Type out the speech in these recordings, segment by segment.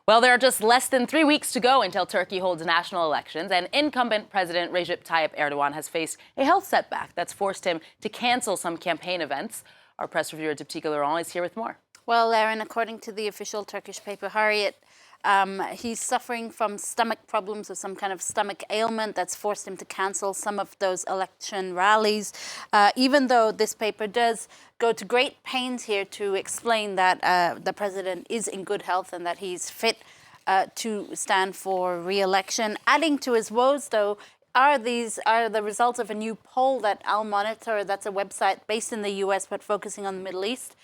Well, there are just less than 3 weeks to go until Turkey holds national elections, and incumbent President Recep Tayyip Erdogan has faced a health setback that's forced him to cancel some campaign events. Our press reviewer, Diptika Laurent, is here with more. Well, Aaron, according to the official Turkish paper Hurriyet, he's suffering from stomach problems or some kind of stomach ailment that's forced him to cancel some of those election rallies, even though this paper does go to great pains here to explain that the president is in good health and that he's fit to stand for re-election. Adding to his woes, though, are the results of a new poll that Al Monitor, that's a website based in the U.S. but focusing on the Middle East.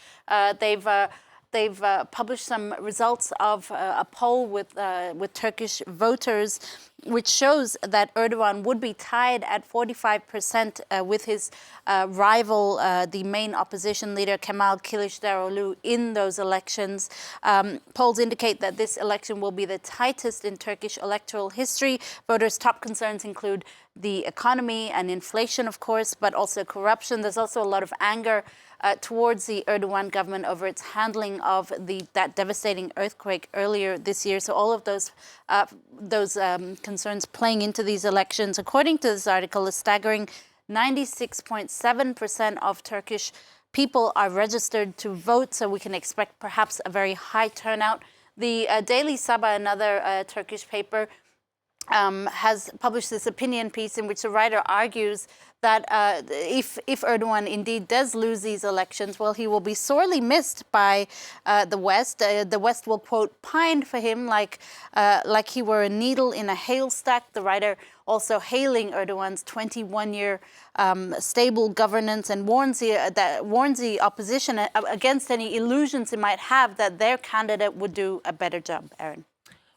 They've published some results of a poll with Turkish voters, which shows that Erdogan would be tied at 45% with his rival, the main opposition leader Kemal Kılıçdaroğlu, in those elections. Polls indicate that this election will be the tightest in Turkish electoral history. Voters' top concerns include the economy and inflation, of course, but also corruption. There's also a lot of anger towards the Erdogan government over its handling of that devastating earthquake earlier this year. So all of those concerns playing into these elections. According to this article, a staggering 96.7% of Turkish people are registered to vote, so we can expect perhaps a very high turnout. The Daily Sabah, another Turkish paper, has published this opinion piece in which the writer argues that if Erdogan indeed does lose these elections, well, he will be sorely missed by the West. The West will, quote, pine for him like he were a needle in a haystack. The writer also hailing Erdogan's 21-year stable governance and warns the opposition against any illusions it might have that their candidate would do a better job, Aaron.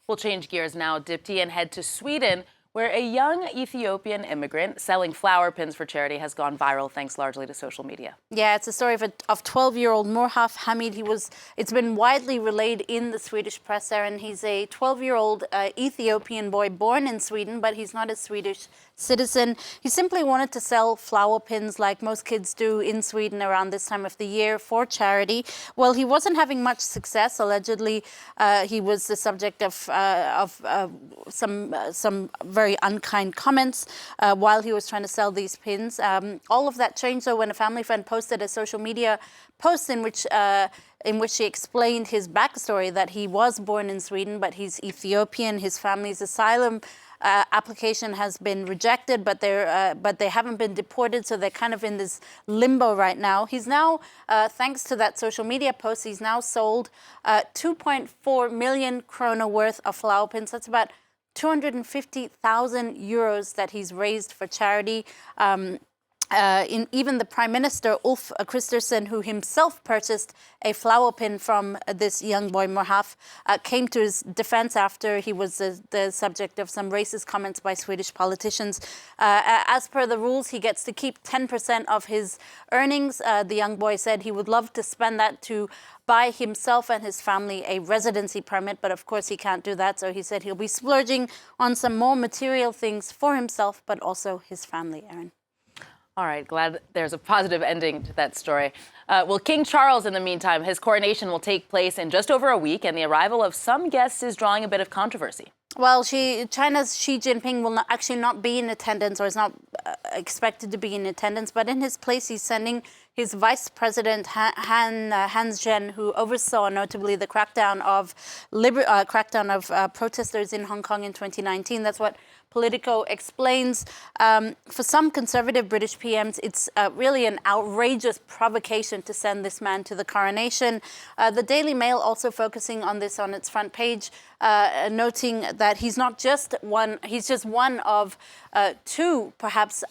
We'll change gears now, Dipti, and head to Sweden, where a young Ethiopian immigrant selling flower pins for charity has gone viral thanks largely to social media. Yeah, it's a story of 12-year-old Murhaf Hamid. It's been widely relayed in the Swedish press, and he's a 12-year-old Ethiopian boy born in Sweden, but he's not a Swedish citizen. He simply wanted to sell flower pins like most kids do in Sweden around this time of the year for charity. Well, he wasn't having much success. Allegedly, he was the subject of some very unkind comments while he was trying to sell these pins. All of that changed, though, when a family friend posted a social media post in which she explained his backstory, that he was born in Sweden, but he's Ethiopian. His family's asylum application has been rejected, but they haven't been deported, so they're kind of in this limbo right now. He's now, thanks to that social media post, he's now sold 2.4 million krona worth of flower pins. That's about 250,000 euros that he's raised for charity. Even the Prime Minister, Ulf Kristersson, who himself purchased a flower pin from this young boy, Murhaf, came to his defense after he was the subject of some racist comments by Swedish politicians. As per the rules, he gets to keep 10% of his earnings. The young boy said he would love to spend that to buy himself and his family a residency permit, but of course he can't do that. So he said he'll be splurging on some more material things for himself, but also his family, Aaron. All right, glad there's a positive ending to that story. Well, King Charles, in the meantime, his coronation will take place in just over a week, and the arrival of some guests is drawing a bit of controversy. Well, China's Xi Jinping will actually not be in attendance, or is not expected to be in attendance, but in his place he's sending his Vice President Han Zhen, who oversaw notably the crackdown of protesters in Hong Kong in 2019. That's what Politico explains. For some conservative British PMs, it's really an outrageous provocation to send this man to the coronation. The Daily Mail also focusing on this on its front page, noting that he's just one of two perhaps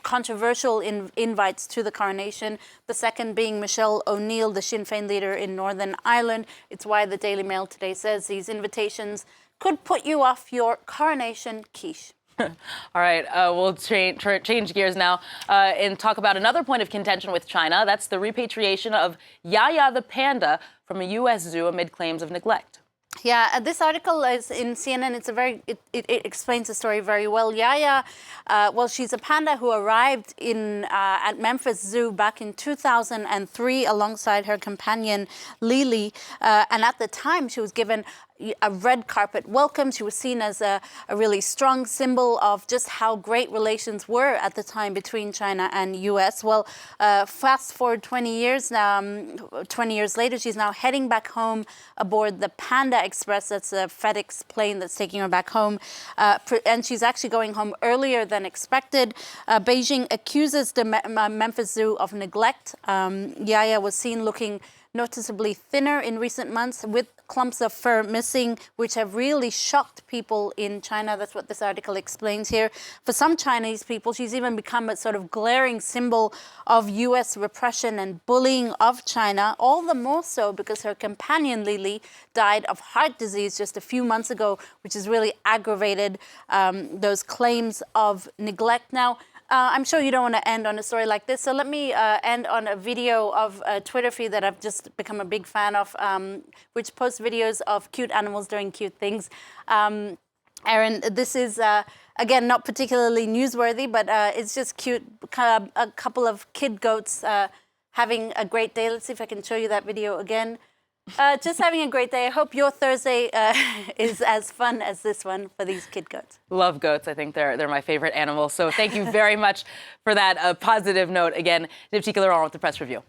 controversial invites to the coronation, the second being Michelle O'Neill, the Sinn Féin leader in Northern Ireland. It's why the Daily Mail today says these invitations could put you off your coronation quiche. All right, we'll change gears now and talk about another point of contention with China. That's the repatriation of Yaya the panda from a U.S. zoo amid claims of neglect. Yeah, this article is in CNN. It explains the story very well. Yaya, well, she's a panda who arrived at Memphis Zoo back in 2003 alongside her companion Lily, and at the time she was given a red carpet welcome. She was seen as a really strong symbol of just how great relations were at the time between China and U.S. Well, fast forward 20 years now, 20 years later, she's now heading back home aboard the Panda Express. That's a FedEx plane that's taking her back home. And she's actually going home earlier than expected. Beijing accuses the Memphis Zoo of neglect. Yaya was seen looking noticeably thinner in recent months with clumps of fur missing, which have really shocked people in China. That's what this article explains here. For some Chinese people, she's even become a sort of glaring symbol of U.S. repression and bullying of China, all the more so because her companion Lily died of heart disease just a few months ago, which has really aggravated those claims of neglect. Now, I'm sure you don't want to end on a story like this, so let me end on a video of a Twitter feed that I've just become a big fan of, which posts videos of cute animals doing cute things. Aaron, this is, again, not particularly newsworthy, but it's just cute. A couple of kid goats having a great day. Let's see if I can show you that video again. Just having a great day. I hope your Thursday is as fun as this one for these kid goats. Love goats. I think they're my favorite animals. So thank you very much for that positive note. Again, Diptyque Laurent with the Press Review.